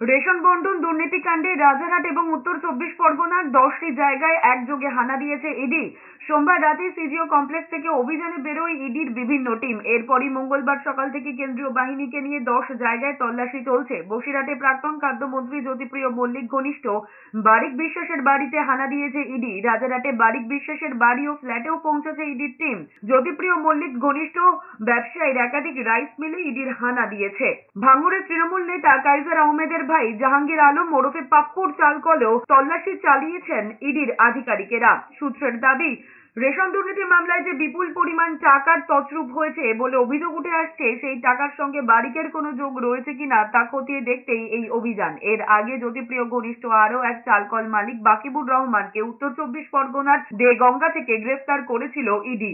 Ration বন্টন দুর্নীতিকাণ্ডে রাজারহাট এবং উত্তর 24 পরগনার 10টি জায়গায় একযোগে হানা দিয়েছে ইডি। সোমবার রাতে সিজিও কমপ্লেক্স থেকে অভিযানে বেরোয় ইডির বিভিন্ন টিম। এরপরই মঙ্গলবার সকাল থেকে কেন্দ্রীয় বাহিনীকে নিয়ে 10 জায়গায় তল্লাশি চলছে। বসিরহাটে প্রাক্তন খাদ্যমন্ত্রী জ্যোতিপ্রিয় মল্লিক ঘনিষ্ঠ বারিক বিশ্বাসের বাড়িতে হানা দিয়েছে ইডি। রাজারহাটে বারিক বিশ্বাসের বাড়ি ও ফ্ল্যাটেও পৌঁছেছে ইডির টিম। জ্যোতিপ্রিয় মল্লিক ঘনিষ্ঠ ব্যবসায়ীর একাধিক রাইস মিলে ইডির হানা দিয়েছে। ভাঙড়ের তৃণমূল নেতা কাইজার আহমেদের ভাই জাহাঙ্গীর আলম ওরফে পাপ্পুর চালকলেও তল্লাশি চালিয়েছেন ইডির আধিকারিকেরা। সূত্রের দাবি, রেশন দুর্নীতি মামলায় যে বিপুল পরিমাণ টাকার তছরূপ হয়েছে বলে অভিযোগ উঠে আসছে, সেই টাকার সঙ্গে বারিকের কোনো যোগ রয়েছে কিনা তা খতিয়ে দেখতেই এই অভিযান। এর আগে জ্যোতিপ্রিয় ঘনিষ্ঠ আরও এক চালকল মালিক বাকিবুর রহমানকে উত্তর 24 পরগনার দেগঙ্গা থেকে গ্রেফতার করেছিল ইডি।